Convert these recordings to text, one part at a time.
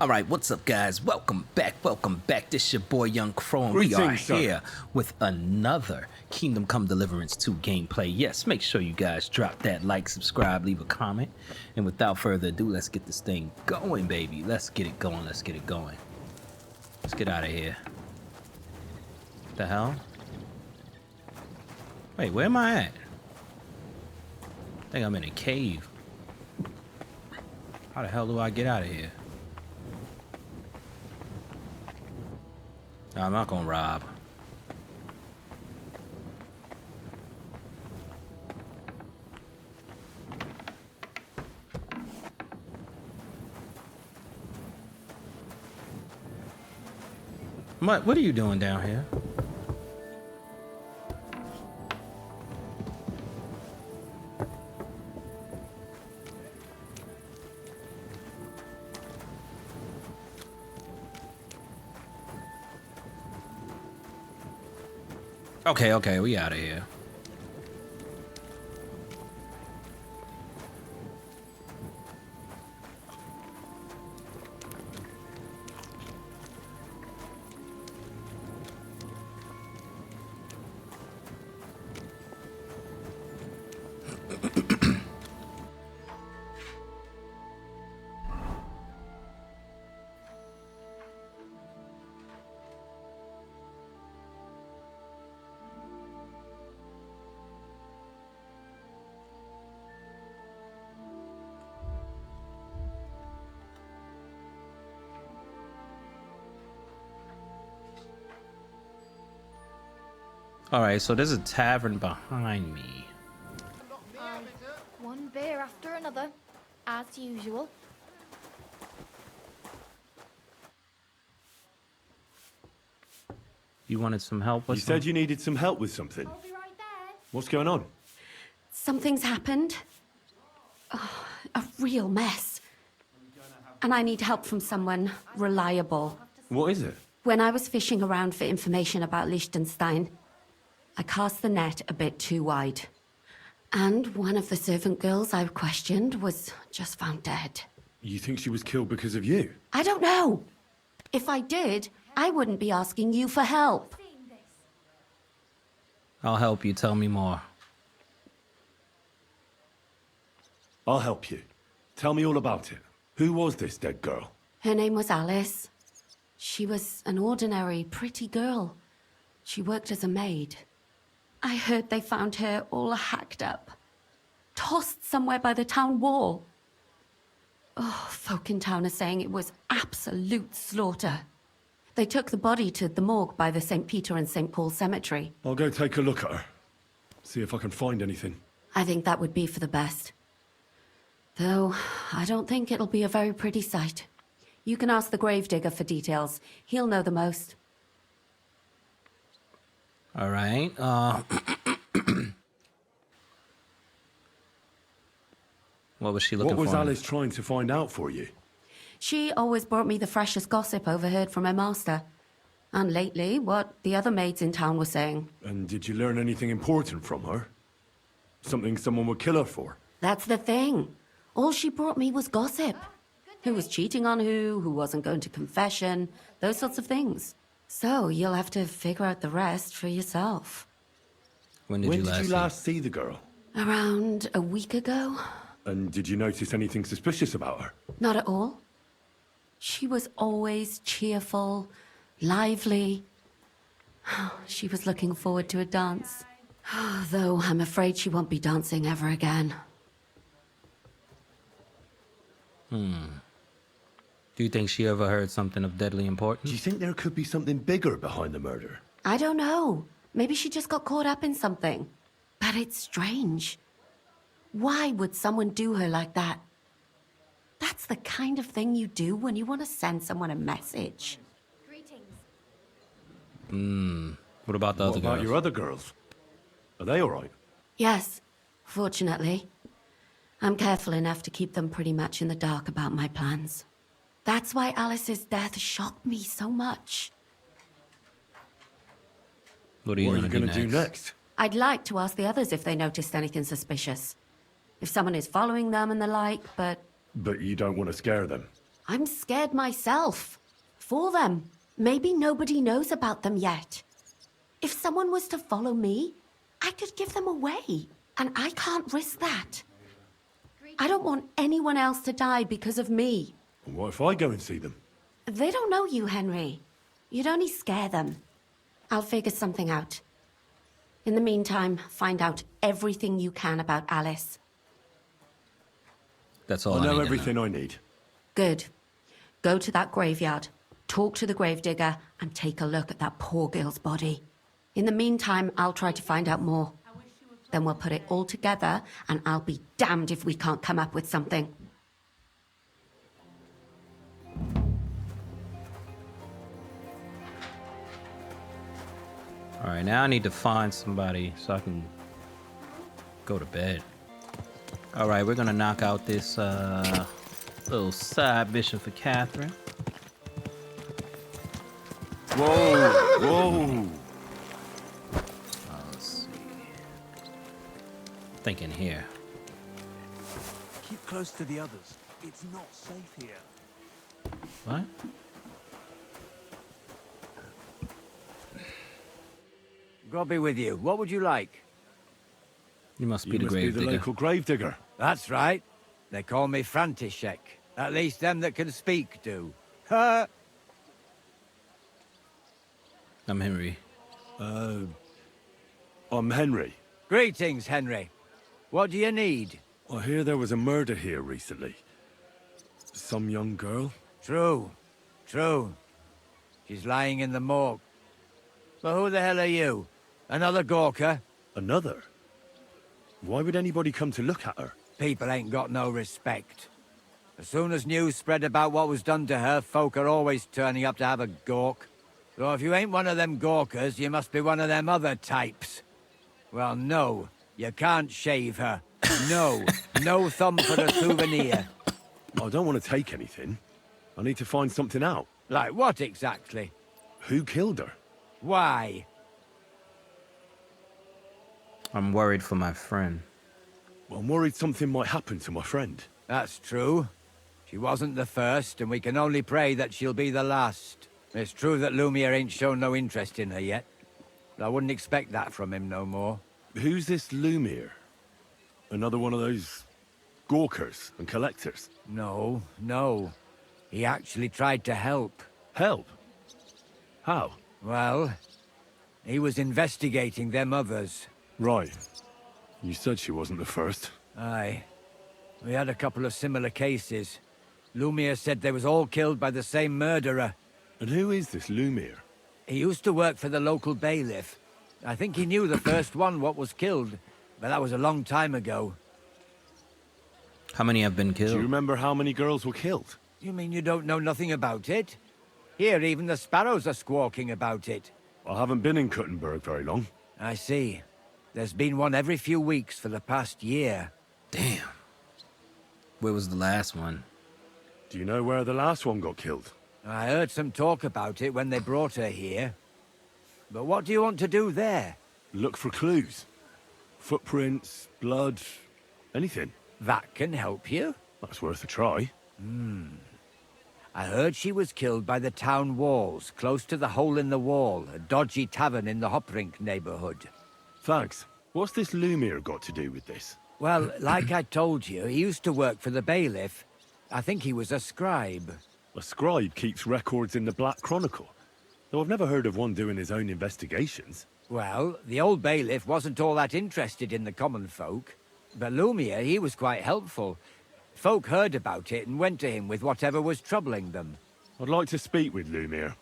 Alright, what's up guys? Welcome back. This your boy Young Crow, and we are Greetings, sir. here with another Kingdom Come Deliverance 2 gameplay. Yes, make sure you guys drop that like, subscribe, leave a comment. And without further ado, let's get this thing going, baby. Let's get it going. Let's get out of here. What the hell? Wait, where am I at? I think I'm in a cave. How the hell do I get out of here? No, I'm not gonna rob. What are you doing down here? Okay, we out of here. All right, so there's a tavern behind me. One beer after another, as usual. You wanted some help with You said you needed some help with something. I'll be right there. What's going on? Something's happened. Oh, a real mess. And I need help from someone reliable. What is it? When I was fishing around for information about Liechtenstein, I cast the net a bit too wide. And one of the servant girls I questioned was just found dead. You think she was killed because of you? I don't know. If I did, I wouldn't be asking you for help. I'll help you. Tell me more. I'll help you. Tell me all about it. Who was this dead girl? Her name was Alice. She was an ordinary, pretty girl. She worked as a maid. I heard they found her all hacked up, tossed somewhere by the town wall. Oh, folk in town are saying it was absolute slaughter. They took the body to the morgue by the St. Peter and St. Paul cemetery. I'll go take a look at her. See if I can find anything. I think that would be for the best. Though, I don't think it'll be a very pretty sight. You can ask the gravedigger for details. He'll know the most. All right. What was she looking for? What was Alice trying to find out for you? She always brought me the freshest gossip overheard from her master. And lately, what the other maids in town were saying. And did you learn anything important from her? Something someone would kill her for? That's the thing. All she brought me was gossip. Who was cheating on who wasn't going to confession, those sorts of things. So you'll have to figure out the rest for yourself. When did you last see the girl? Around a week ago? And did you notice anything suspicious about her? Not at all. She was always cheerful, lively. She was looking forward to a dance. Though I'm afraid she won't be dancing ever again. Do you think she ever heard something of deadly Do importance? you think there could be something bigger behind the murder? I don't know. Maybe she just got caught up in something. But it's strange. Why would someone do her like that? That's the kind of thing you do when you want to send someone a message. Greetings. What about the What other about girls? your other girls? Are they all right? Yes, fortunately. I'm careful enough to keep them pretty much in the dark about my plans. That's why Alice's death shocked me so much. What are you gonna do next? I'd like to ask the others if they noticed anything suspicious. If someone is following them and the like, but But you don't want to scare them. I'm scared myself. For them. Maybe nobody knows about them yet. If someone was to follow me, I could give them away. And I can't risk that. I don't want anyone else to die because of me. And what if I go and see them? They don't know you, Henry. You'd only scare them. I'll figure something out. In the meantime, find out everything you can about Alice. That's all I know need to everything I need. Good. Go to that graveyard, talk to the gravedigger, and take a look at that poor girl's body. In the meantime, I'll try to find out more. Then we'll put it all together, and I'll be damned if we can't come up with something. All right, now I need to find somebody so I can go to bed. All right, we're gonna knock out this little side mission for Catherine. Whoa! Whoa! Let's see. Thinking here. Keep close to the others. It's not safe here. What? God be with you. What would you like? You must be You the must be grave the digger. local gravedigger. That's right. They call me František. At least them that can speak do. Ha! I'm Henry. I'm Henry. Greetings, Henry. What do you need? I hear there was a murder here recently. Some young girl? True. True. She's lying in the morgue. But who the hell are you? Another Gawker? Another? Why would anybody come to look at her? People ain't got no respect. As soon as news spread about what was done to her, folk are always turning up to have a gawk. So if you ain't one of them Gawkers, you must be one of them other types. Well, no. You can't shave her. No. No thumb for a souvenir. I don't want to take anything. I need to find something out. Like what exactly? Who killed her? Why? I'm worried for my friend. I'm worried something might happen to my friend. That's true. She wasn't the first, and we can only pray that she'll be the last. It's true that Lumiere ain't shown no interest in her yet. But I wouldn't expect that from him no more. Who's this Lumiere? Another one of those gawkers and collectors? No, no. He actually tried to help. Help? How? Well, he was investigating them others. Right. You said she wasn't the first. Aye. We had a couple of similar cases. Lumiere said they was all killed by the same murderer. And who is this Lumiere? He used to work for the local bailiff. I think he knew the first one what was killed, but that was a long time ago. How many have been Do you killed? remember how many girls were killed? You mean you don't know nothing about it? Here, even the sparrows are squawking about it. I haven't been in Kuttenberg very long. I see. There's been one every few weeks for the past year. Damn. Where was the last one? Do you know where the last one got killed? I heard some talk about it when they brought her here. But what do you want to do there? Look for clues. Footprints, blood, anything. That can help you. That's worth a try. I heard she was killed by the town walls, close to the Hole in the Wall, a dodgy tavern in the Hoprink neighborhood. Thanks. What's this Lumiere got to do with this? Well, like I told you, he used to work for the bailiff. I think he was a scribe. A scribe keeps records in the Black Chronicle. Though I've never heard of one doing his own investigations. Well, the old bailiff wasn't all that interested in the common folk. But Lumiere, he was quite helpful. Folk heard about it and went to him with whatever was troubling them. I'd like to speak with Lumiere.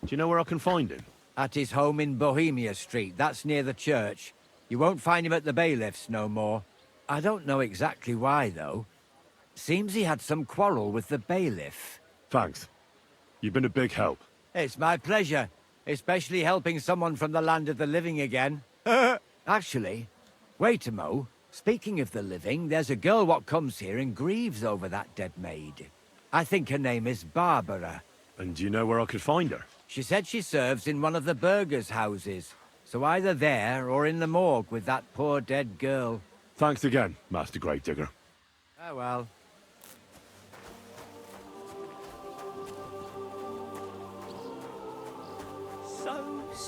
Do you know where I can find him? At his home in Bohemia Street, that's near the church. You won't find him at the bailiff's no more. I don't know exactly why, though. Seems he had some quarrel with the bailiff. Thanks. You've been a big help. It's my pleasure, especially helping someone from the land of the living again. Actually, wait a mo. Speaking of the living, there's a girl what comes here and grieves over that dead maid. I think her name is Barbara. And do you know where I could find her? She said she serves in one of the burgers' houses. So either there or in the morgue with that poor dead girl. Thanks again, Master Gravedigger. Oh well.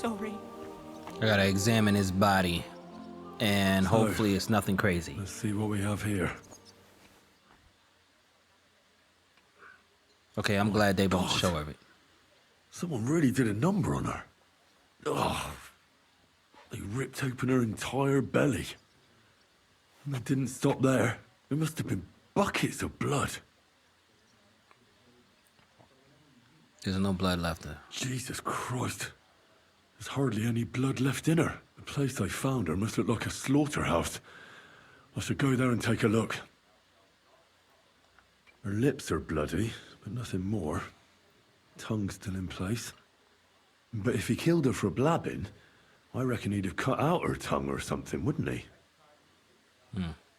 sorry. I gotta examine his body, and So, hopefully it's nothing crazy. Let's see what we have here. Okay, I'm glad they won't God. show of it. Someone really did a number on her. Oh, they ripped open her entire belly. And they didn't stop there. There must have been buckets of blood. There's no blood left there. Jesus Christ. There's hardly any blood left in her. The place they found her must look like a slaughterhouse. I should go there and take a look. Her lips are bloody, but nothing more. Tongue still in place. But if he killed her for blabbing, I reckon he'd have cut out her tongue or something, wouldn't he?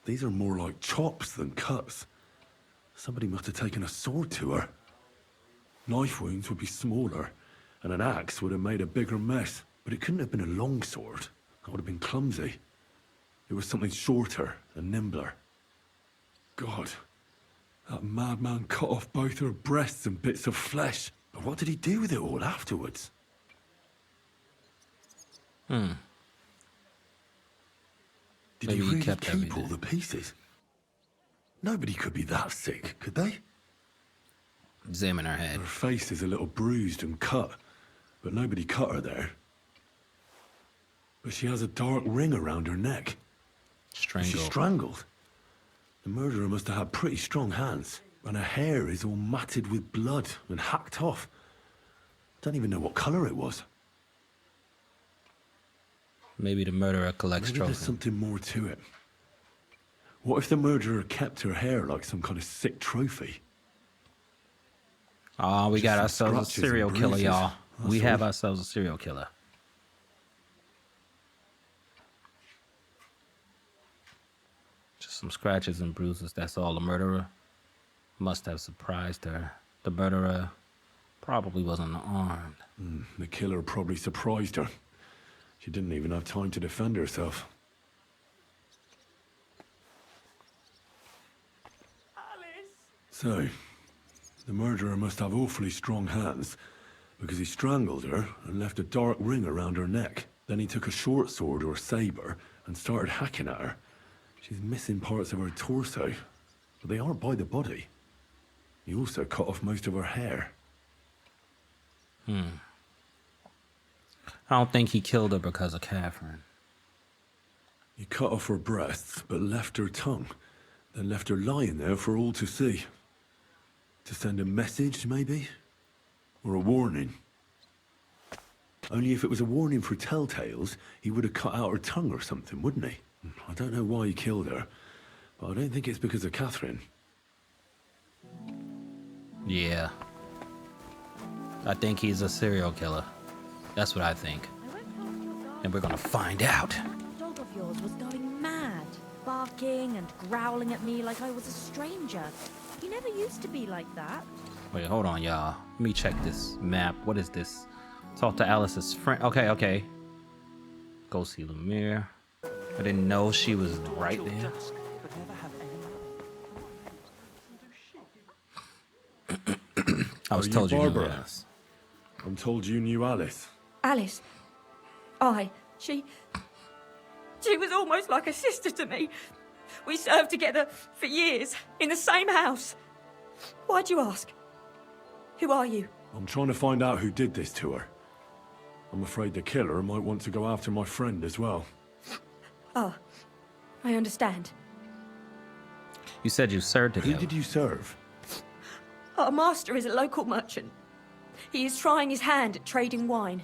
These are more like chops than cuts. Somebody must have taken a sword to her. Knife wounds would be smaller, and an axe would have made a bigger mess. But it couldn't have been a long sword. That would have been clumsy. It was something shorter and nimbler. God, that madman cut off both her breasts and bits of flesh. But what did he do with it all afterwards? Did Maybe he he really kept keep everything. all the pieces? Nobody could be that sick, could they? Examine her head. Her face is a little bruised and cut, but nobody cut her there. But she has a dark ring around her neck. Strangled. She's strangled. The murderer must have had pretty strong hands, and her hair is all matted with blood and hacked off. Don't even know what colour it was. Maybe the murderer collects Maybe there's trophies. something more to it. What if the murderer kept her hair like some kind of sick trophy? Oh, we Just got some ourselves a scratches and serial killer, bruises, y'all. We that's have all. ourselves a serial killer. Just some scratches and bruises. That's all. The murderer must have surprised her. The murderer probably wasn't armed. The killer probably surprised her. She didn't even have time to defend herself. Alice! So, the murderer must have awfully strong hands, because he strangled her and left a dark ring around her neck. Then he took a short sword or saber and started hacking at her. She's missing parts of her torso, but they aren't by the body. He also cut off most of her hair. I don't think he killed her because of Catherine. He cut off her breasts, but left her tongue, then left her lying there for all to see. To send a message, maybe? Or a warning? Only if it was a warning for telltales, he would have cut out her tongue or something, wouldn't he? I don't know why he killed her, but I don't think it's because of Catherine. Yeah. I think he's a serial killer. That's what I think. I went past your garden. And we're gonna find out. That dog of yours was going mad, barking and growling at me like I was a stranger. He never used to be like that. Wait, hold on, y'all. Let me check this map. What is this? Talk to Alice's friend. Okay. Go see Lemire. I didn't know she was right there. Dusk, but never have any. I was Are you told you knew Barbara? Alice. I'm told you knew Alice. Alice. She was almost like a sister to me. We served together for years, in the same house. Why'd you ask? Who are you? I'm trying to find out who did this to her. I'm afraid the killer might want to go after my friend as well. Oh, I understand. You said you served Who together. did you serve? Our master is a local merchant. He is trying his hand at trading wine.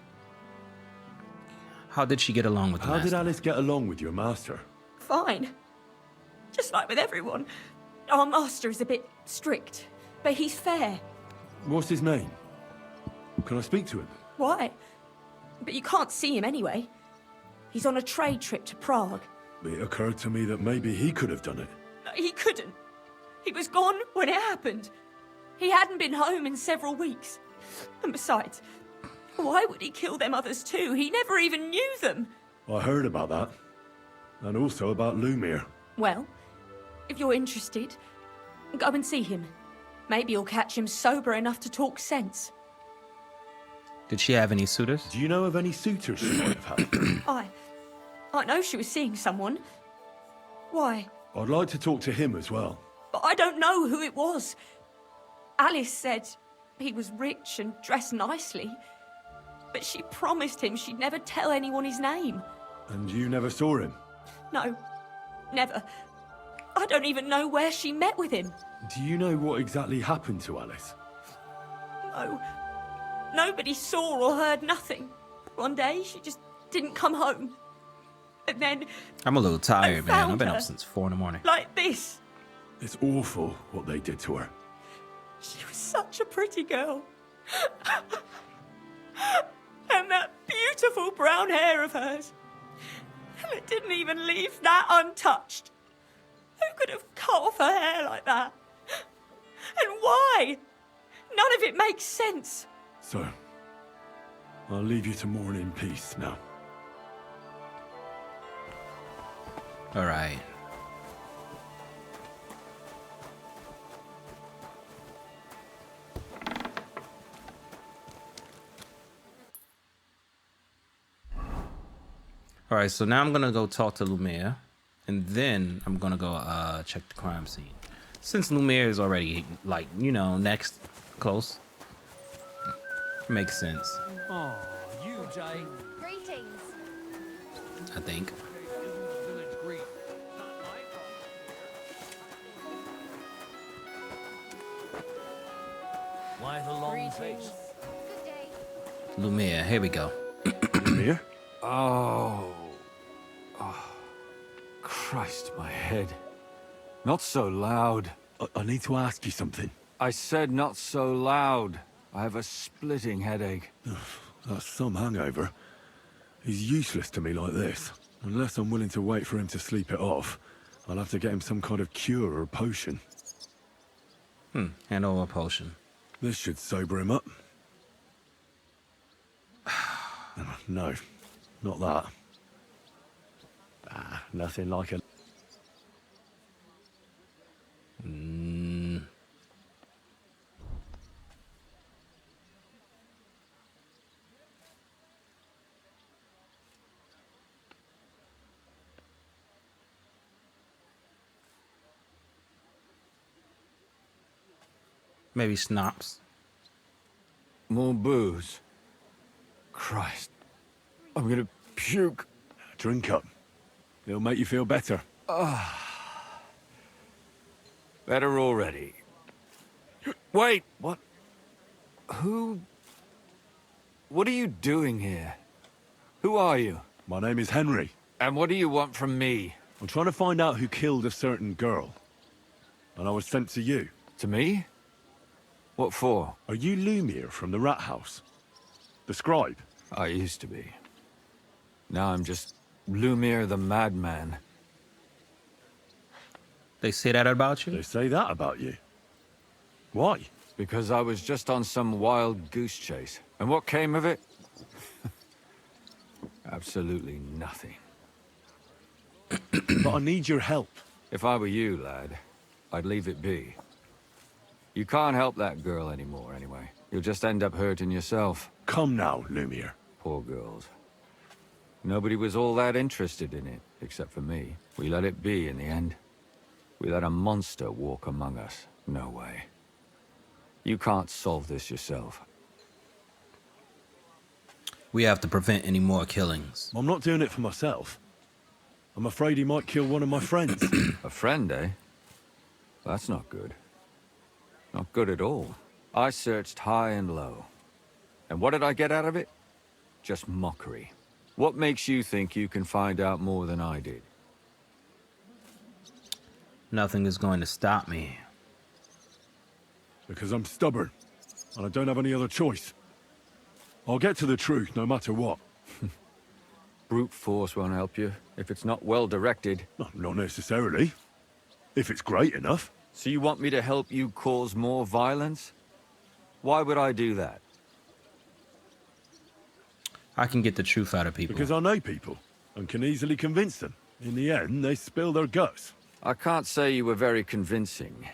How did she get along with the How did master? Alice get along with your master? Fine. Just like with everyone. Our master is a bit strict, but he's fair. What's his name? Can I speak to him? Why? But you can't see him anyway. He's on a trade trip to Prague. It occurred to me that maybe he could have done it. He couldn't. He was gone when it happened. He hadn't been home in several weeks. And besides, why would he kill them others too? He never even knew them. I heard about that. And also about Lumir. Well, if you're interested, go and see him. Maybe you'll catch him sober enough to talk sense. Did she have any suitors? Do you know of any suitors she might have had? I know she was seeing someone. Why? I'd like to talk to him as well. But I don't know who it was. Alice said he was rich and dressed nicely. But she promised him she'd never tell anyone his name. And you never saw him? No, never. I don't even know where she met with him. Do you know what exactly happened to Alice? No. Nobody saw or heard nothing. One day, she just didn't come home. And then... I'm a little tired, man. I've found been her. up since 4 in the morning. Like this. It's awful what they did to her. She was such a pretty girl. And that beautiful brown hair of hers. And it didn't even leave that untouched. Who could have cut off her hair like that? And why? None of it makes sense. So, I'll leave you to mourn in peace now. All right. All right, so now I'm gonna go talk to Lumiere, and then I'm gonna go check the crime scene. Since Lumiere is already, like, you know, next, close. Makes sense, Oh, you, Jay. Greetings. I think. Village green. Why the long face? Good day. Lumiere, here we go. Here? Oh. Christ, my head. Not so loud. I need to ask you something. I said not so loud. I have a splitting headache. That's some hangover. He's useless to me like this. Unless I'm willing to wait for him to sleep it off, I'll have to get him some kind of cure or potion. Hand over a potion. This should sober him up. No, not that. Nothing like a... Maybe schnapps. More booze. Christ. I'm gonna puke. Drink up. It'll make you feel better. Better already. Wait! What? Who... What are you doing here? Who are you? My name is Henry. And what do you want from me? I'm trying to find out who killed a certain girl. And I was sent to you. To me? What for? Are you Lumiere from the Rat House? The scribe? I used to be. Now I'm just Lumiere the madman. They say that about you? They say that about you. Why? Because I was just on some wild goose chase. And what came of it? Absolutely nothing. But I need your help. If I were you, lad, I'd leave it be. You can't help that girl anymore, anyway. You'll just end up hurting yourself. Come now, Lumiere. Poor girls. Nobody was all that interested in it, except for me. We let it be in the end. We let a monster walk among us. No way. You can't solve this yourself. We have to prevent any more killings. I'm not doing it for myself. I'm afraid he might kill one of my friends. A friend, eh? That's not good. Not good at all. I searched high and low. And what did I get out of it? Just mockery. What makes you think you can find out more than I did? Nothing is going to stop me. Because I'm stubborn. And I don't have any other choice. I'll get to the truth no matter what. Brute force won't help you, if it's not well directed. No, not necessarily. If it's great enough. So you want me to help you cause more violence? Why would I do that? I can get the truth out of people. Because I know people. And can easily convince them. In the end, they spill their guts. I can't say you were very convincing.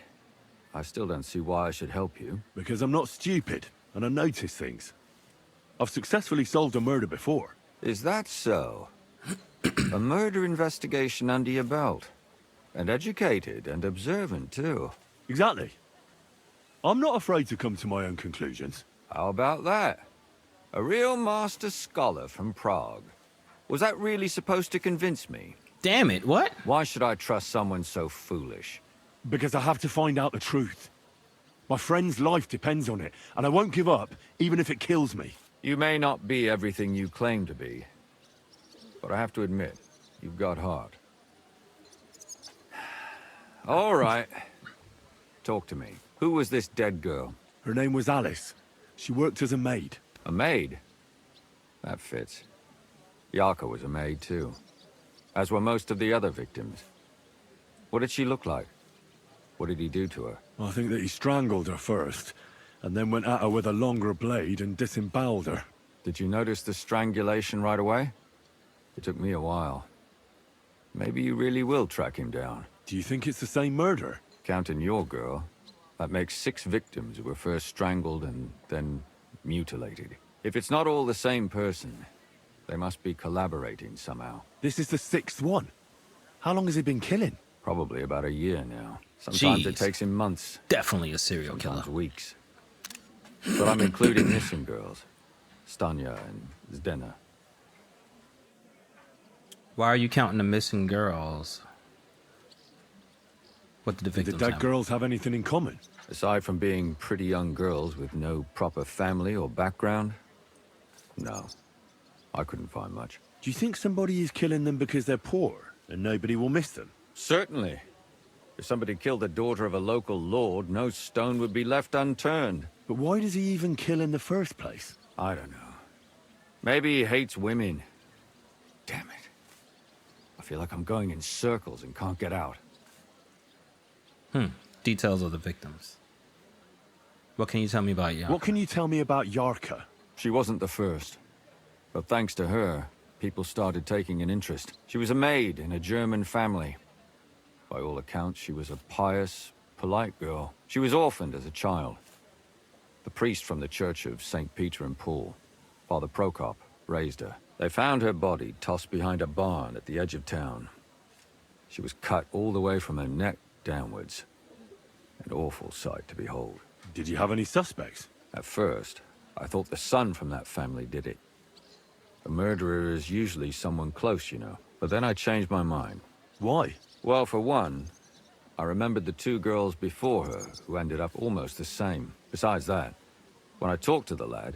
I still don't see why I should help you. Because I'm not stupid. And I notice things. I've successfully solved a murder before. Is that so? A murder investigation under your belt. And educated and observant, too. Exactly. I'm not afraid to come to my own conclusions. How about that? A real master scholar from Prague. Was that really supposed to convince me? Damn it, what? Why should I trust someone so foolish? Because I have to find out the truth. My friend's life depends on it, and I won't give up, even if it kills me. You may not be everything you claim to be. But I have to admit, you've got heart. All right. Talk to me. Who was this dead girl? Her name was Alice. She worked as a maid. A maid? That fits. Yarka was a maid, too. As were most of the other victims. What did she look like? What did he do to her? I think that he strangled her first, and then went at her with a longer blade and disemboweled her. Did you notice the strangulation right away? It took me a while. Maybe you really will track him down. Do you think it's the same murder? Counting your girl, that makes 6 victims who were first strangled and then mutilated. If it's not all the same person, they must be collaborating somehow. This is the 6th one. How long has he been killing? Probably about a year now. Sometimes it Jeez. takes him months, Definitely a serial killer. sometimes weeks. But I'm including missing girls. Stanya and Zdena. Why are you counting the missing girls? What did the Did victims the dead have? girls have anything in common? Aside from being pretty young girls with no proper family or background, no. I couldn't find much. Do you think somebody is killing them because they're poor, and nobody will miss them? Certainly. If somebody killed the daughter of a local lord, no stone would be left unturned. But why does he even kill in the first place? I don't know. Maybe he hates women. Damn it. I feel like I'm going in circles and can't get out. Details of the victims. What can you tell me about Yarka? What can you tell me about Yarka? She wasn't the first. But thanks to her, people started taking an interest. She was a maid in a German family. By all accounts, she was a pious, polite girl. She was orphaned as a child. The priest from the church of St. Peter and Paul, Father Prokop, raised her. They found her body tossed behind a barn at the edge of town. She was cut all the way from her neck downwards. An awful sight to behold. Did you have any suspects? At first, I thought the son from that family did it. A murderer is usually someone close, you know. But then I changed my mind. Why? Well, for one, I remembered the 2 girls before her who ended up almost the same. Besides that, when I talked to the lad,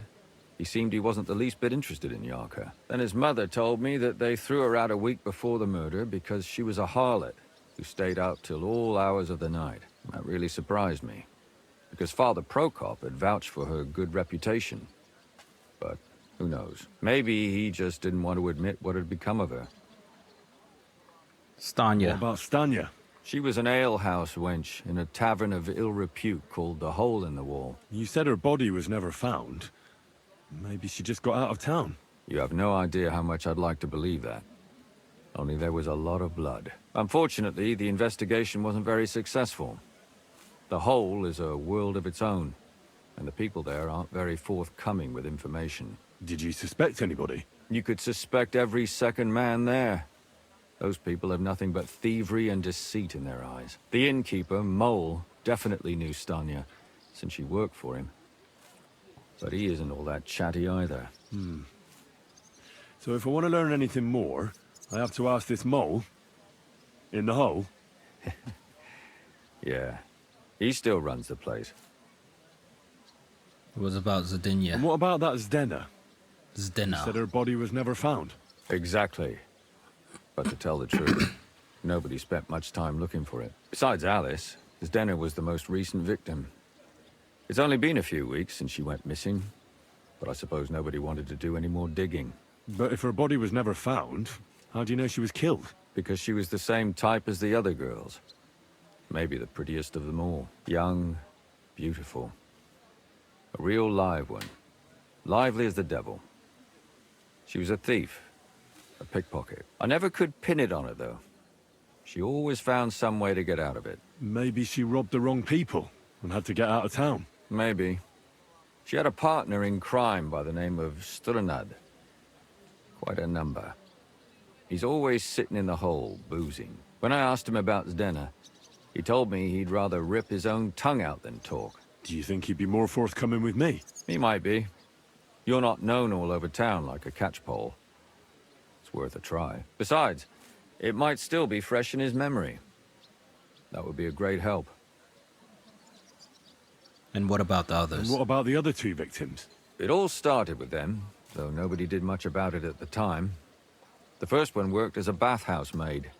he seemed he wasn't the least bit interested in Yarka. Then his mother told me that they threw her out a week before the murder because she was a harlot who stayed out till all hours of the night. That really surprised me, because Father Prokop had vouched for her good reputation. But who knows? Maybe he just didn't want to admit what had become of her. Stanya. What about Stanya? She was an alehouse wench in a tavern of ill repute called the Hole in the Wall. You said her body was never found. Maybe she just got out of town. You have no idea how much I'd like to believe that. Only there was a lot of blood. Unfortunately, the investigation wasn't very successful. The Hole is a world of its own, and the people there aren't very forthcoming with information. Did you suspect anybody? You could suspect every second man there. Those people have nothing but thievery and deceit in their eyes. The innkeeper, Mole, definitely knew Stanya, since she worked for him. But he isn't all that chatty either. So if I want to learn anything more, I have to ask this mole in the hole. Yeah, he still runs the place. It was about And Zdenya. what about that Zdena? Zdena. Said her body was never found. Exactly. But to tell the truth, nobody spent much time looking for it. Besides Alice, Zdena was the most recent victim. It's only been a few weeks since she went missing, but I suppose nobody wanted to do any more digging. But if her body was never found, how do you know she was killed? Because she was the same type as the other girls. Maybe the prettiest of them all. Young, beautiful. A real live one. Lively as the devil. She was a thief. A pickpocket. I never could pin it on her, though. She always found some way to get out of it. Maybe she robbed the wrong people and had to get out of town. Maybe. She had a partner in crime by the name of Strunad. Quite a number. He's always sitting in the hole, boozing. When I asked him about Zdena, he told me he'd rather rip his own tongue out than talk. Do you think he'd be more forthcoming with me? He might be. You're not known all over town like a catchpole. It's worth a try. Besides, it might still be fresh in his memory. That would be a great help. And what about the And others? what about the other 2 victims? It all started with them, though nobody did much about it at the time. The first one worked as a bathhouse maid.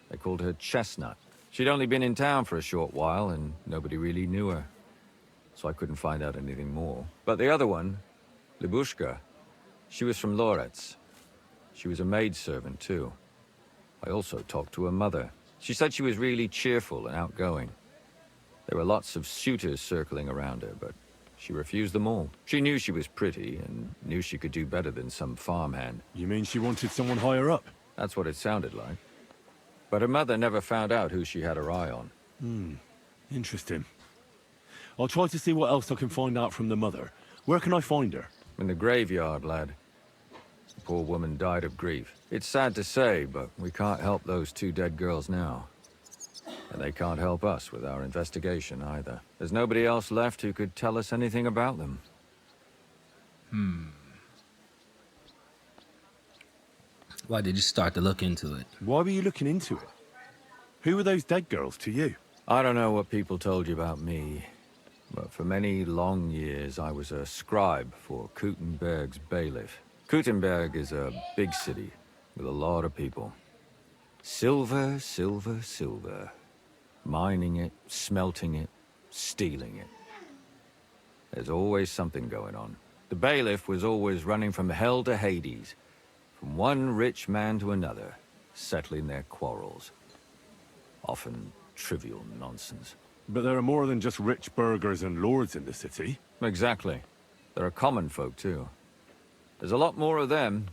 They called her Chestnut. She'd only been in town for a short while, and nobody really knew her. So I couldn't find out anything more. But the other one, Libushka, she was from Loretz. She was a maidservant, too. I also talked to her mother. She said she was really cheerful and outgoing. There were lots of suitors circling around her, but she refused them all. She knew she was pretty, and knew she could do better than some farmhand. You mean she wanted someone higher up? That's what it sounded like. But her mother never found out who she had her eye on. Interesting. I'll try to see what else I can find out from the mother. Where can I find her? In the graveyard, lad. The poor woman died of grief. It's sad to say, but we can't help those 2 dead girls now. And they can't help us with our investigation either. There's nobody else left who could tell us anything about them. Why did you start to look into it? Why were you looking into it? Who were those dead girls to you? I don't know what people told you about me, but for many long years I was a scribe for Kuttenberg's bailiff. Kuttenberg is a big city with a lot of people. Silver, silver, silver. Mining it, smelting it, stealing it. There's always something going on. The bailiff was always running from hell to Hades, from one rich man to another, settling their quarrels. Often trivial nonsense. But there are more than just rich burghers and lords in the city. Exactly. There are common folk, too. There's a lot more of them,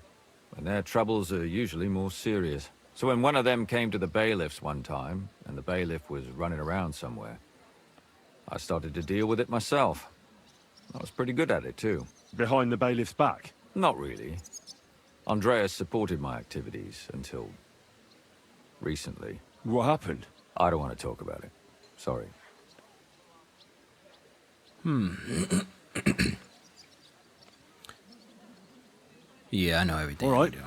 and their troubles are usually more serious. So when one of them came to the bailiff's one time, and the bailiff was running around somewhere, I started to deal with it myself. I was pretty good at it, too. Behind the bailiff's back. Not really. Andreas supported my activities until recently. What happened? I don't want to talk about it. Sorry. Yeah, I know everything. All right. you do.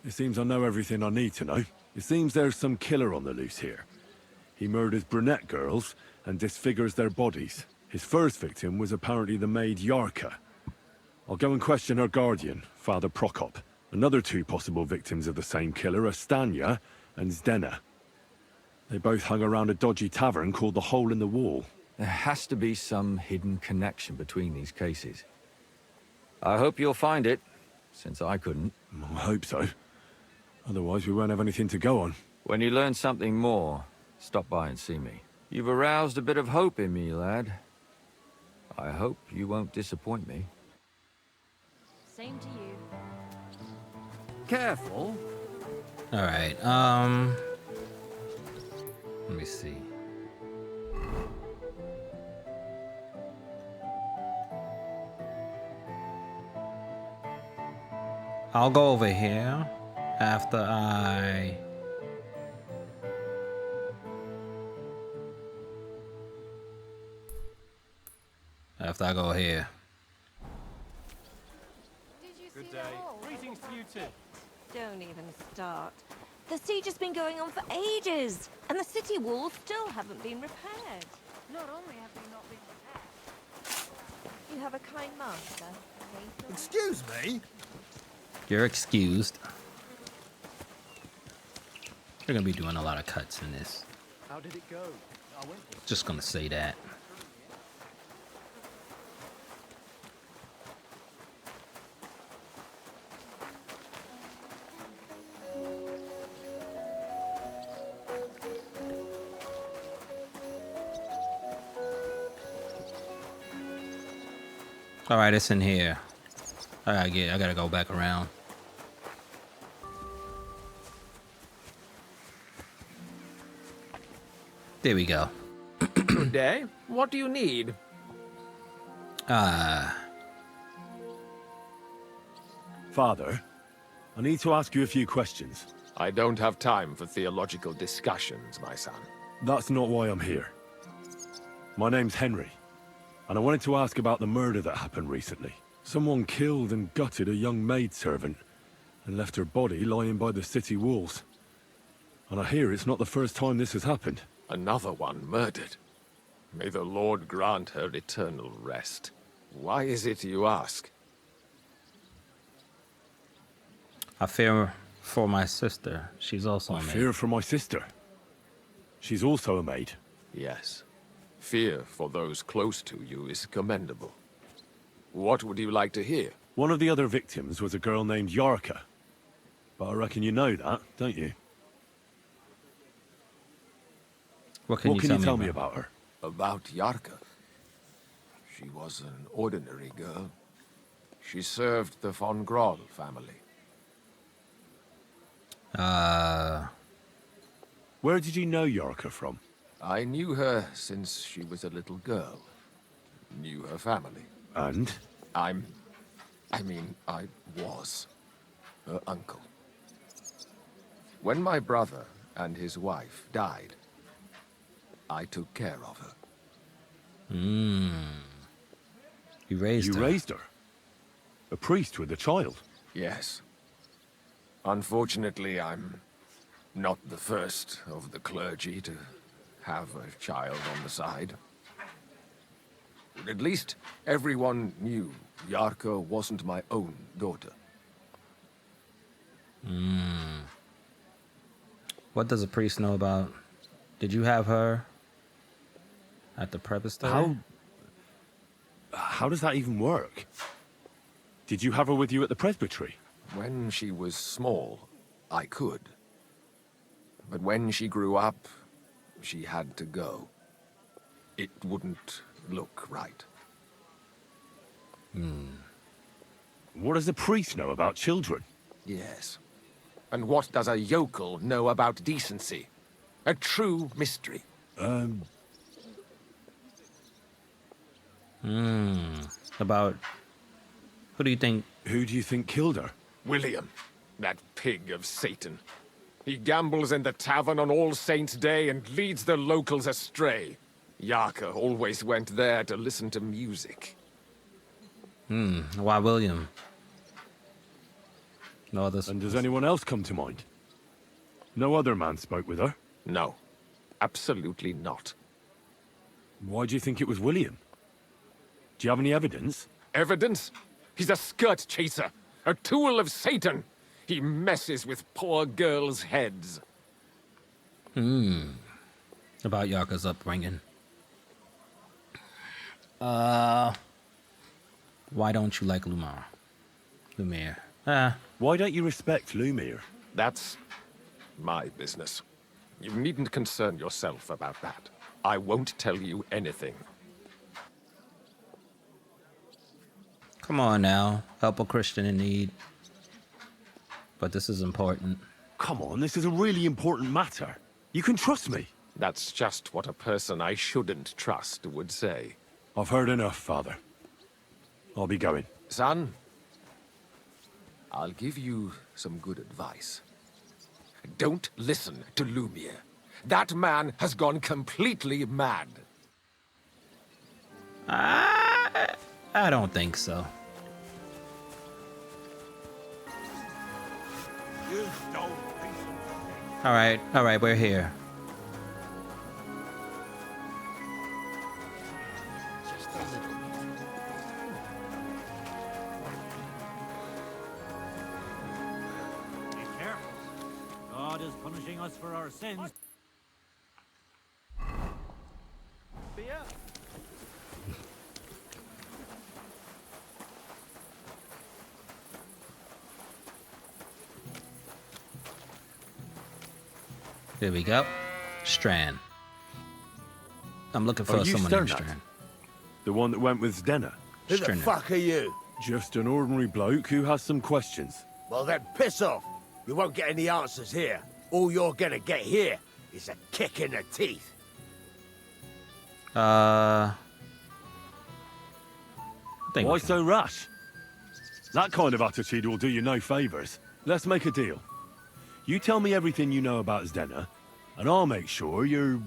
It seems I know everything I need to know. It seems there's some killer on the loose here. He murders brunette girls and disfigures their bodies. His first victim was apparently the maid Yarka. I'll go and question her guardian, Father Prokop. Another 2 possible victims of the same killer are Stanya and Zdena. They both hung around a dodgy tavern called the Hole in the Wall. There has to be some hidden connection between these cases. I hope you'll find it, since I couldn't. I hope so. Otherwise we won't have anything to go on. When you learn something more, stop by and see me. You've aroused a bit of hope in me, lad. I hope you won't disappoint me. Same to you. Careful. All right. Let me see. I'll go over here after I go here. Good day. Greetings to you too. Don't even start. The siege has been going on for ages, and the city walls still haven't been repaired. Not only have they not been repaired. You have a kind master. Excuse me? You're excused. They're gonna be doing a lot of cuts in this. How did it go? I went. Just gonna say that. All right, it's in here. I gotta go back around. There we go. Good day. What do you need? Father, I need to ask you a few questions. I don't have time for theological discussions, my son. That's not why I'm here. My name's Henry, and I wanted to ask about the murder that happened recently. Someone killed and gutted a young maidservant and left her body lying by the city walls. And I hear it's not the first time this has happened. Another one murdered. May the Lord grant her eternal rest. Why is it you ask? I fear for my sister. She's also a I maid. fear for my sister. She's also a maid. Yes. Fear for those close to you is commendable. What would you like to hear? One of the other victims was a girl named Yarka. But I reckon you know that, don't you? What can you tell me about her? About Yarka. She was an ordinary girl. She served the von Bergow family. Where did you know Yarka from? I knew her since she was a little girl. Knew her family. And? I was her uncle. When my brother and his wife died, I took care of her. You raised her. You raised her? A priest with a child? Yes. Unfortunately, I'm not the first of the clergy to have a child on the side. But at least everyone knew Yarka wasn't my own daughter. What does a priest know about? Did you have her at the presbytery? How does that even work? Did you have her with you at the presbytery? When she was small, I could. But when she grew up, she had to go. It wouldn't look right. What does a priest know about children? Yes. And what does a yokel know about decency? A true mystery. About... Who do you think... Who do you think killed her? William, that pig of Satan. He gambles in the tavern on All Saints' Day and leads the locals astray. Yarka always went there to listen to music. Why William? No others. And does anyone else come to mind? No other man spoke with her? No, absolutely not. Why do you think it was William? Do you have any evidence? Evidence? He's a skirt chaser, a tool of Satan. He messes with poor girls' heads. About Yarka's upbringing. Why don't you like Lumiere? Why don't you respect Lumiere? That's my business. You needn't concern yourself about that. I won't tell you anything. Come on now. Help a Christian in need. But this is important. Come on, this is a really important matter. You can trust me. That's just what a person I shouldn't trust would say. I've heard enough, Father. I'll be going. Son, I'll give you some good advice. Don't listen to Lumiere. That man has gone completely mad. I don't think so. All right, we're here. Be careful. God is punishing us for our sins. There we go. Strand. I'm looking for Are you someone named Sternat? Strand. The one that went with Zdenna? Who the Strand. fuck are you? Just an ordinary bloke who has some questions. Well then, piss off. You won't get any answers here. All you're gonna get here is a kick in the teeth. Think Why we can- so rash? That kind of attitude will do you no favors. Let's make a deal. You tell me everything you know about Zdena, and I'll make sure you're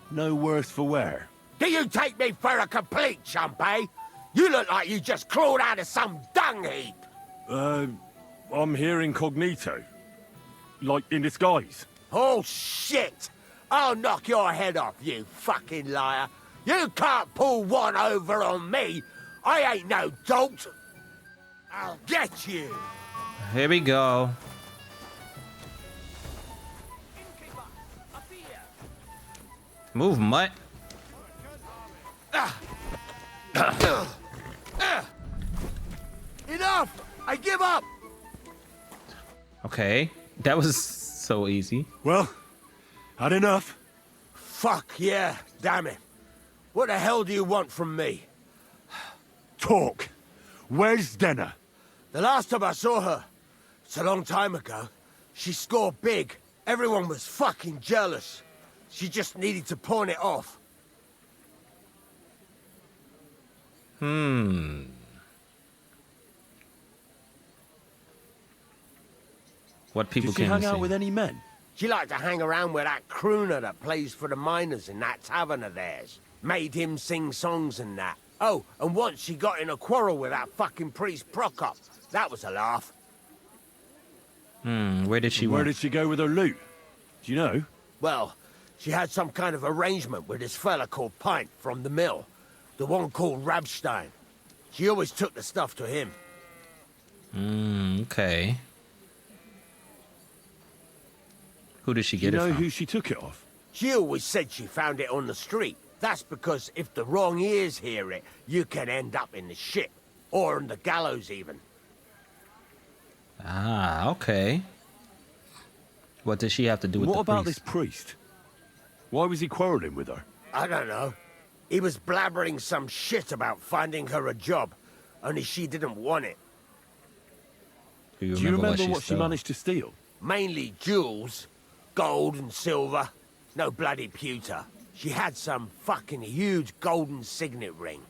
no worse for wear. Do you take me for a complete chump, eh? You look like you just crawled out of some dung heap. I'm here incognito. Like, in disguise. Oh, shit! I'll knock your head off, you fucking liar. You can't pull one over on me. I ain't no dolt. I'll get you. Here we go. Move, mutt. Enough! I give up! Okay, that was so easy. Well, had enough. Fuck yeah, damn it. What the hell do you want from me? Talk. Where's Zdena? The last time I saw her, it's a long time ago. She scored big. Everyone was fucking jealous. She just needed to pawn it off. What people Did she came hang to out see? with any men? She liked to hang around with that crooner that plays for the miners in that tavern of theirs. Made him sing songs and that. Oh, and once she got in a quarrel with that fucking priest Prokop. That was a laugh. Where did she Where went? did she go with her loot? Do you know? Well, she had some kind of arrangement with this fella called Pint from the mill. The one called Rabstein. She always took the stuff to him. Okay. Who did she Do you get it know from? who she took it off? She always said she found it on the street. That's because if the wrong ears hear it, you can end up in the ship. Or on the gallows, even. Ah, okay. What does she have to do with What the about priest? this priest? Why was he quarreling with her? I don't know. He was blabbering some shit about finding her a job. Only she didn't want it. Do you Do you remember what she stole? managed to steal? Mainly jewels. Gold and silver. No bloody pewter. She had some fucking huge golden signet ring.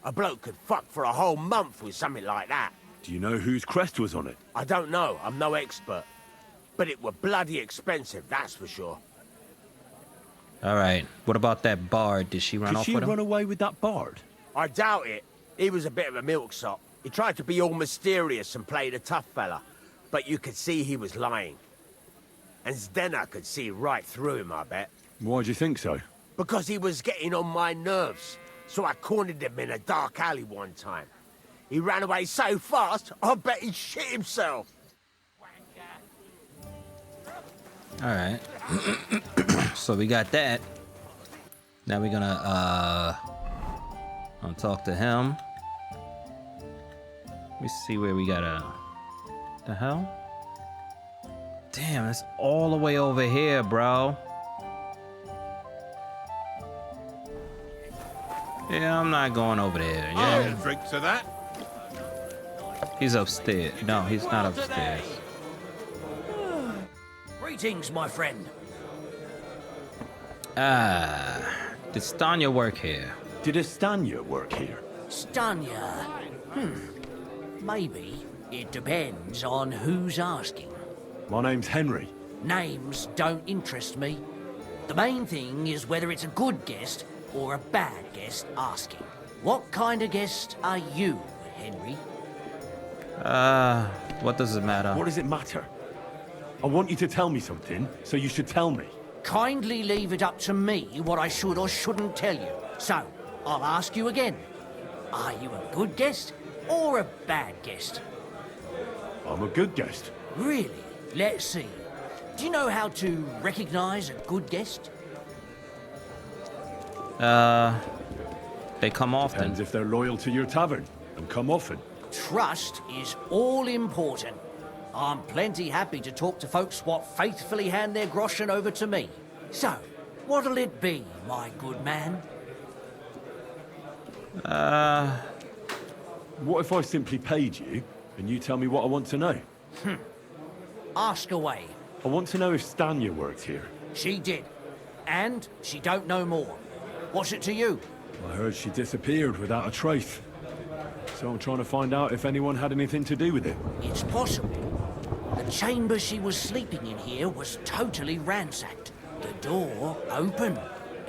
A bloke could fuck for a whole month with something like that. Do you know whose crest was on it? I don't know. I'm no expert. But it were bloody expensive, that's for sure. All right. What about that bard? Did she run Did off she with him? run away with that bard? I doubt it. He was a bit of a milksop. He tried to be all mysterious and played a tough fella. But you could see he was lying. And Zdena could see right through him, I bet. Why do you think so? Because he was getting on my nerves. So I cornered him in a dark alley one time. He ran away so fast, I bet he shit himself. All right. So we got that. Now we're gonna talk to him. Let me see where we gotta. The hell? Damn, it's all the way over here, bro. Yeah, I'm not going over there. Yeah, Drink to that. he's upstairs. No, he's not upstairs. Greetings, my friend. Did Stanya work here? Did Estanya work here? Stanya. Maybe. It depends on who's asking. My name's Henry. Names don't interest me. The main thing is whether it's a good guest or a bad guest asking. What kind of guest are you, Henry? What does it matter? What does it matter? I want you to tell me something, so you should tell me. Kindly leave it up to me what I should or shouldn't tell you. So, I'll ask you again. Are you a good guest or a bad guest? I'm a good guest. Really? Let's see. Do you know how to recognize a good guest? They come often. Depends if they're loyal to your tavern and come often. Trust is all important. I'm plenty happy to talk to folks what faithfully hand their groschen over to me. So, what'll it be, my good man? What if I simply paid you and you tell me what I want to know? Ask away. I want to know if Stanya worked here. She did. And she don't know more. What's it to you? I heard she disappeared without a trace. So I'm trying to find out if anyone had anything to do with it. It's possible. The chamber she was sleeping in here was totally ransacked. The door open.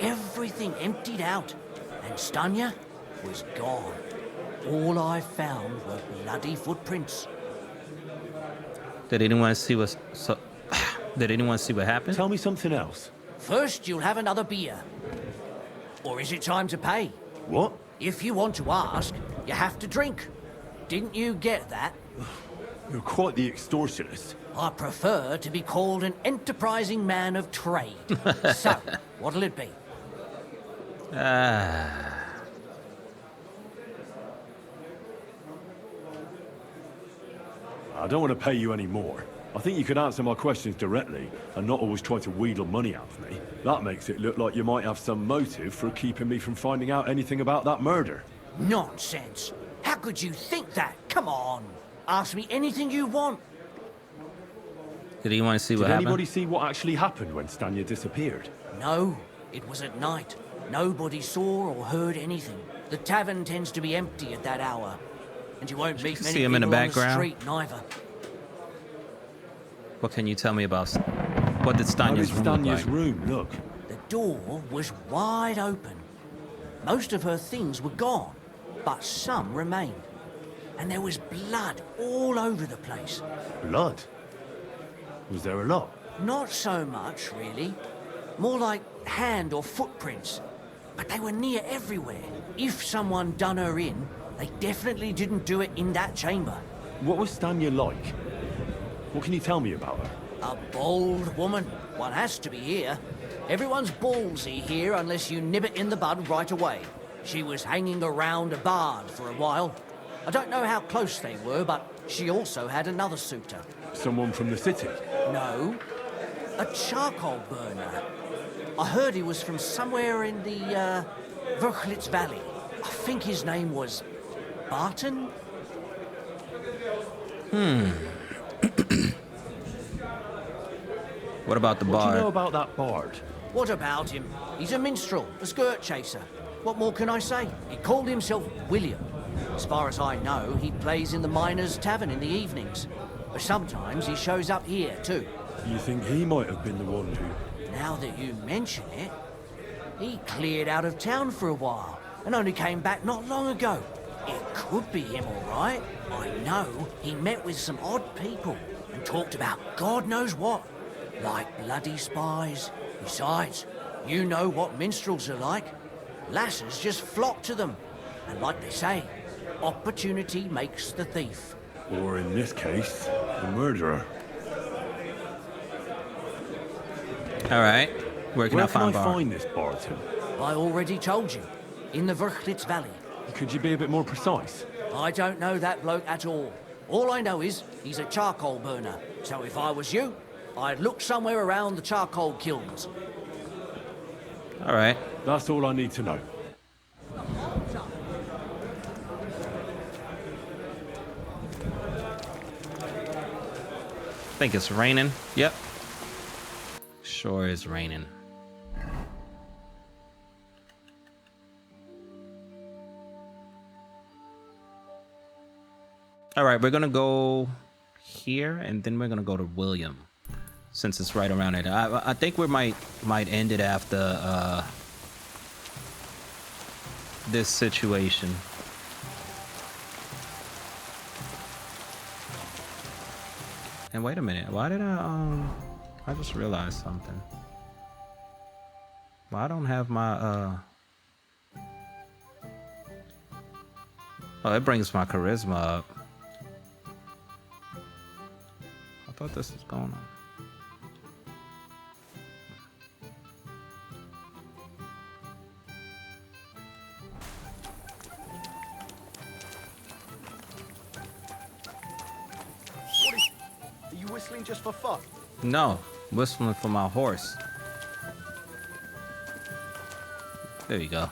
Everything emptied out. And Stanya was gone. All I found were bloody footprints. Did anyone see what? Did anyone see what happened? Tell me something else. First, you'll have another beer. Or is it time to pay? What? If you want to ask, you have to drink. Didn't you get that? You're quite the extortionist. I prefer to be called an enterprising man of trade. So, what'll it be? I don't want to pay you any more. I think you could answer my questions directly and not always try to wheedle money out of me. That makes it look like you might have some motive for keeping me from finding out anything about that murder. Nonsense. How could you think that? Come on. Ask me anything you want. Did anyone see what Did happened? anybody see what actually happened when Stanya disappeared? No, it was at night. Nobody saw or heard anything. The tavern tends to be empty at that hour. And you won't meet many see him in the people on background. the street, neither. What can you tell me about? What did How did Stanya's room look Stanya's like? room look? The door was wide open. Most of her things were gone, but some remained. And there was blood all over the place. Blood? Was there a lot? Not so much, really. More like hand or footprints. But they were near everywhere. If someone done her in, they definitely didn't do it in that chamber. What was Stanya like? What can you tell me about her? A bold woman. One has to be here. Everyone's ballsy here unless you nib it in the bud right away. She was hanging around a barn for a while. I don't know how close they were, but she also had another suitor. Someone from the city? No, a charcoal burner. I heard he was from somewhere in the, Verchlitz Valley. I think his name was Barton? What about the What do you know bard? about that bard? What about him? He's a minstrel, a skirt chaser. What more can I say? He called himself William. As far as I know, he plays in the Miners' Tavern in the evenings. But sometimes he shows up here, too. You think he might have been the one who... Now that you mention it, he cleared out of town for a while and only came back not long ago. It could be him, all right. I know he met with some odd people and talked about God knows what, like bloody spies. Besides, you know what minstrels are like. Lasses just flock to them. And like they say, opportunity makes the thief. Or in this case, the murderer. All right. Where can Where I can find I Bard? find this Barton? I already told you, in the Verchlitz Valley. Could you be a bit more precise? I don't know that bloke at all. All I know is he's a charcoal burner. So if I was you, I'd look somewhere around the charcoal kilns. All right. That's all I need to know. I think it's raining. Yep. Sure is raining. All right, we're gonna go here, and then we're gonna go to William, since it's right around it. I think we might end it after this situation. And wait a minute, why did I just realized something. Well, I don't have my oh, it brings my charisma up. I thought this was going on. Are you whistling just for fun? No, whistling for my horse. There you go.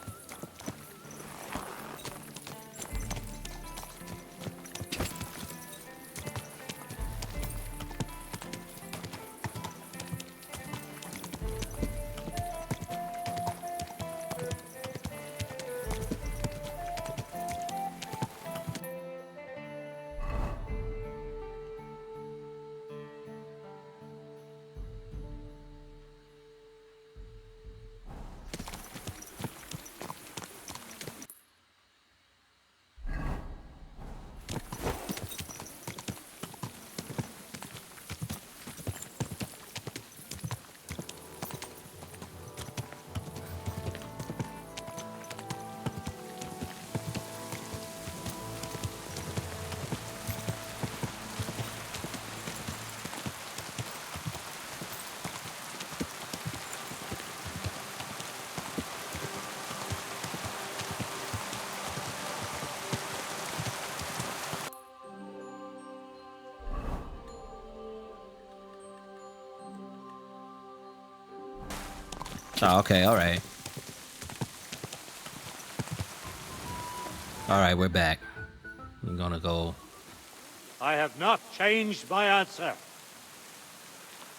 Oh, okay, alright. Alright, we're back. We're gonna go. I have not changed my answer.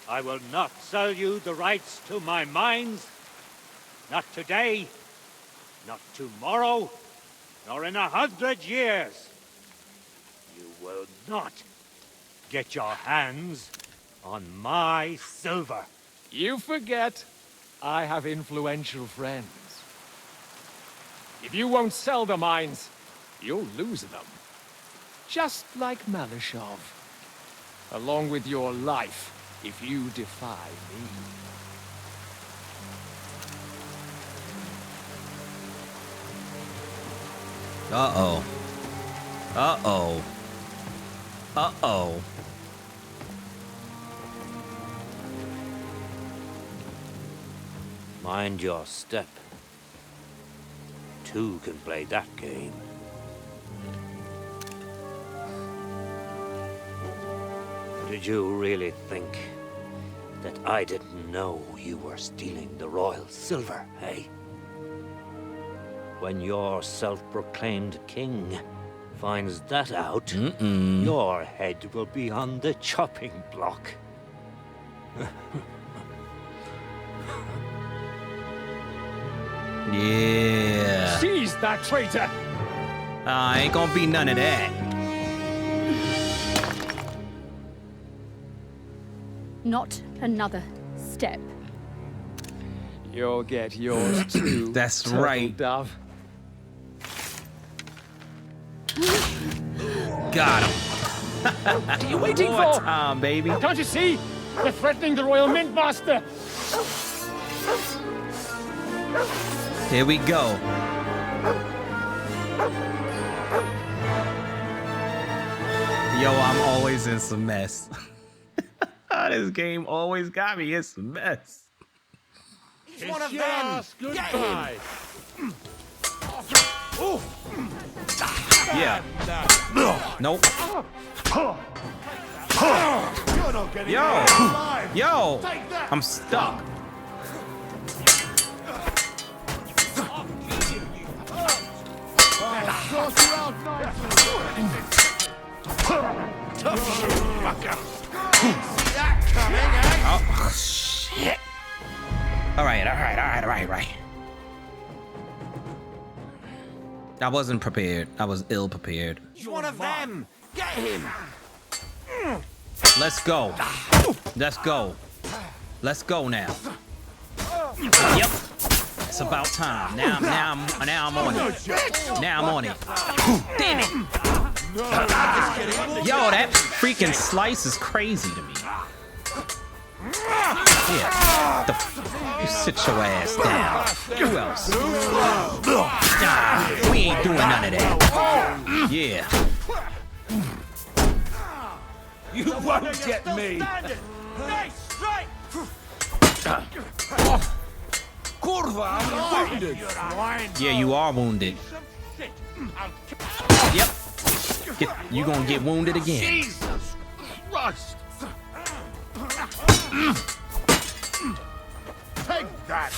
I will not sell you the rights to my mines. Not today, not tomorrow, nor in 100 years. You will not get your hands on my silver. You forget I have influential friends. If you won't sell the mines, you'll lose them. Just like Malishov. Along with your life, if you defy me. Uh-oh. Uh-oh. Uh-oh. Mind your step. Two can play that game. Did you really think that I didn't know you were stealing the royal silver, eh? When your self-proclaimed king finds that out, your head will be on the chopping block. Yeah. Seize that traitor! Ain't gonna be none of that. Not another step. You'll get yours too. That's turtle right. Dove. Got him. What are you waiting More for? time, baby. Can't you see? They're threatening the Royal Mint Master. Here we go. Yo, I'm always in some mess. This game always got me in some mess. He's one of them. Get him. Yeah. Nope. You're not getting alive. Yo. Take that. I'm stuck. Cross you out nicely. See that coming, eh? Oh, shit. All right. I wasn't prepared. I was ill prepared. He's one of them. Get him. Let's go. Let's go. Let's go now. Yep. It's about time. Now I'm on it. Now I'm on it. Damn it. Yo, that freaking slice is crazy to me. Yeah. You sit your ass down. Who else? Nah, we ain't doing none of that. Yeah. You won't get me. Nice strike. Kurva, I'm wounded. Yeah, you are wounded. Yep. You gonna get wounded again. Jesus Christ. Take that.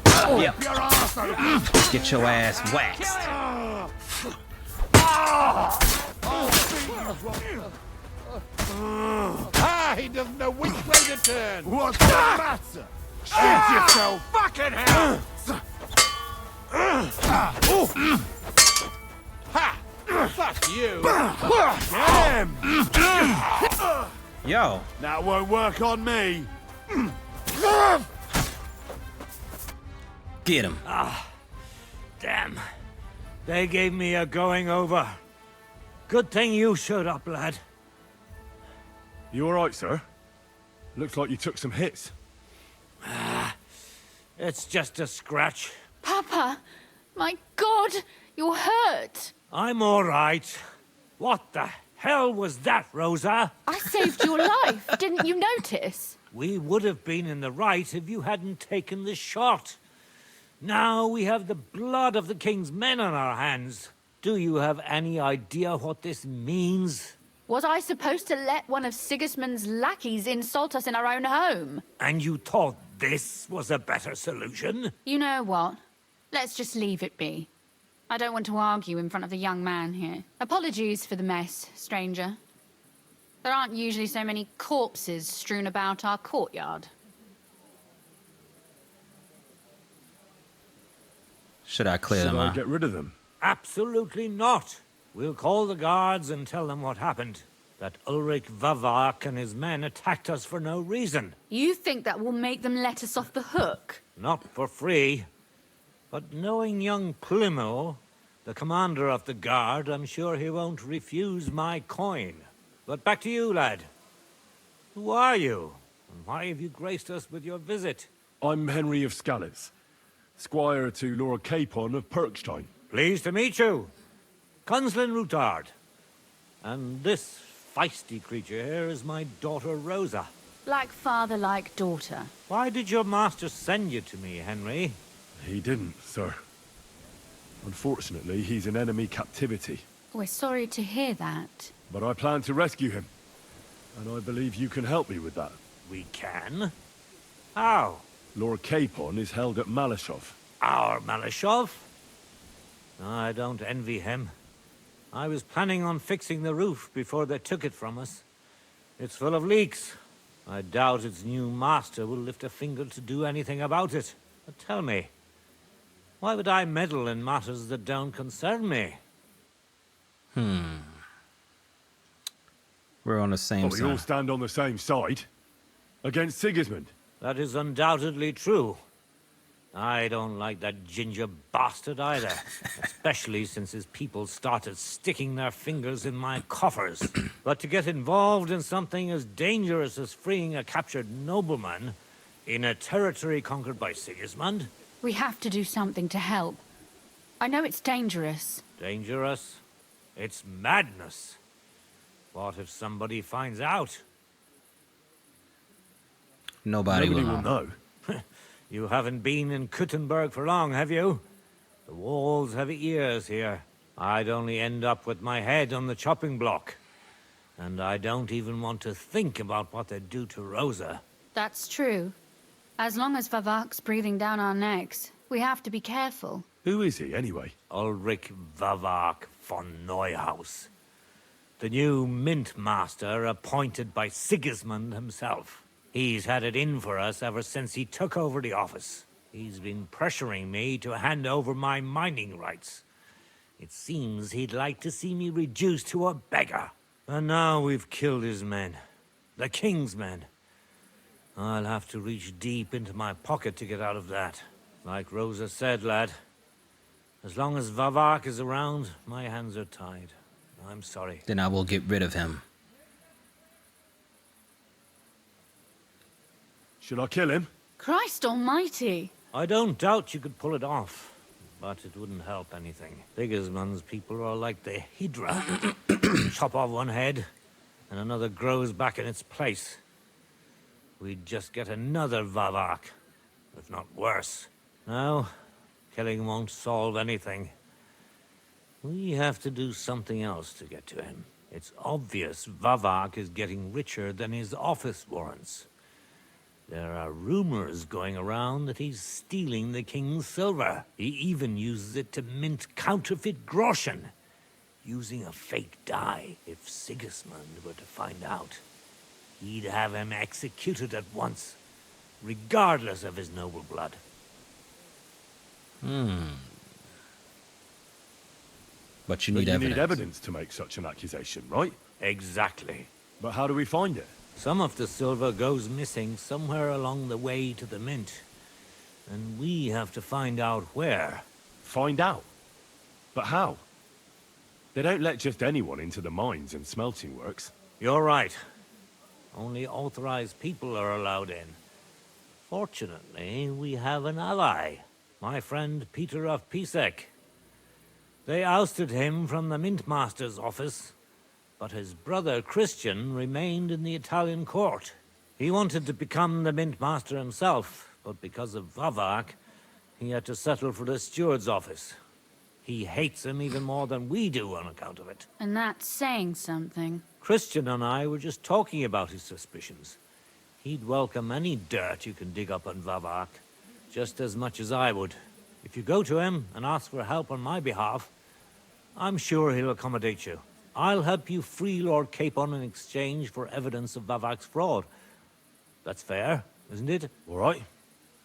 Yep. Your ass. Get your ass waxed. He doesn't know which way to turn. What's the matter? Shoot yourself. Fucking hell. Ha! Fuck you. Damn. Yo. That won't work on me. Get him. Damn. They gave me a going over. Good thing you showed up, lad. You all right, sir? Looks like you took some hits. It's just a scratch. Papa, my God, you're hurt. I'm all right. What the hell was that, Rosa? I saved your life. Didn't you notice? We would have been in the right if you hadn't taken the shot. Now we have the blood of the king's men on our hands. Do you have any idea what this means? Was I supposed to let one of Sigismund's lackeys insult us in our own home? And you thought this was a better solution? You know what? Let's just leave it be. I don't want to argue in front of the young man here. Apologies for the mess, stranger. There aren't usually so many corpses strewn about our courtyard. Should I clear them out? Get rid of them? Absolutely not. We'll call the guards and tell them what happened. That Ulrich Vavak and his men attacked us for no reason. You think that will make them let us off the hook? Not for free. But knowing young Plimo, the commander of the guard, I'm sure he won't refuse my coin. But back to you, lad. Who are you? And why have you graced us with your visit? I'm Henry of Scalitz, squire to Lord Capon of Perkstein. Pleased to meet you. Conslin Routard. And this feisty creature here is my daughter Rosa. Like father, like daughter. Why did your master send you to me, Henry? He didn't, sir. Unfortunately, he's in enemy captivity. We're sorry to hear that. But I plan to rescue him. And I believe you can help me with that. We can? How? Lord Capon is held at Malashov. Our Malashov? I don't envy him. I was planning on fixing the roof before they took it from us. It's full of leaks. I doubt its new master will lift a finger to do anything about it. But tell me, why would I meddle in matters that don't concern me? We're on the same We all side. stand on the same side. Against Sigismund. That is undoubtedly true. I don't like that ginger bastard either, especially since his people started sticking their fingers in my coffers. But to get involved in something as dangerous as freeing a captured nobleman in a territory conquered by Sigismund? We have to do something to help. I know it's dangerous. Dangerous? It's madness. What if somebody finds out? Nobody will will know. You haven't been in Kuttenberg for long, have you? The walls have ears here. I'd only end up with my head on the chopping block. And I don't even want to think about what they'd do to Rosa. That's true. As long as Vavak's breathing down our necks, we have to be careful. Who is he, anyway? Ulrich Vavak von Neuhaus. The new mint master appointed by Sigismund himself. He's had it in for us ever since he took over the office. He's been pressuring me to hand over my mining rights. It seems he'd like to see me reduced to a beggar. And now we've killed his men. The king's men. I'll have to reach deep into my pocket to get out of that. Like Rosa said, lad, as long as Vavak is around, my hands are tied. I'm sorry. Then I will get rid of him. Should I kill him? Christ almighty! I don't doubt you could pull it off, but it wouldn't help anything. Sigismund's people are like the Hydra. Chop off one head, and another grows back in its place. We'd just get another Vavak, if not worse. No, killing won't solve anything. We have to do something else to get to him. It's obvious Vavak is getting richer than his office warrants. There are rumors going around that he's stealing the king's silver. He even uses it to mint counterfeit groschen, using a fake dye. If Sigismund were to find out, he'd have him executed at once, regardless of his noble blood. But you But need you evidence. need evidence to make such an accusation, right? Exactly. But how do we find it? Some of the silver goes missing somewhere along the way to the mint. And we have to find out where. Find out? But how? They don't let just anyone into the mines and smelting works. You're right. Only authorized people are allowed in. Fortunately, we have an ally. My friend Peter of Pisek. They ousted him from the Mint Master's office, but his brother Christian remained in the Italian court. He wanted to become the Mint Master himself, but because of Vavak, he had to settle for the steward's office. He hates him even more than we do on account of it. And that's saying something. Christian and I were just talking about his suspicions. He'd welcome any dirt you can dig up on Vavak, just as much as I would. If you go to him and ask for help on my behalf, I'm sure he'll accommodate you. I'll help you free Lord Capon in exchange for evidence of Vavak's fraud. That's fair, isn't it? All right.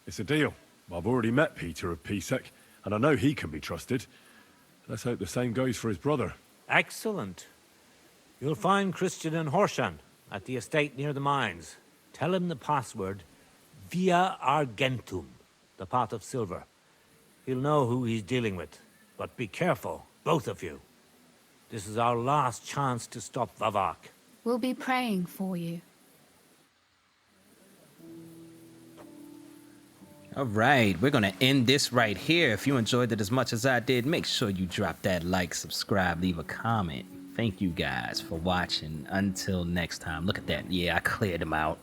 It's a deal. I've already met Peter of Pisek, and I know he can be trusted. Let's hope the same goes for his brother. Excellent. You'll find Christian and Horshan at the estate near the mines. Tell him the password, Via Argentum, the pot of silver. He'll know who he's dealing with. But be careful, both of you. This is our last chance to stop Vavak. We'll be praying for you. All right, we're going to end this right here. If you enjoyed it as much as I did, make sure you drop that like, subscribe, leave a comment. Thank you guys for watching. Until next time. Look at that. Yeah, I cleared them out.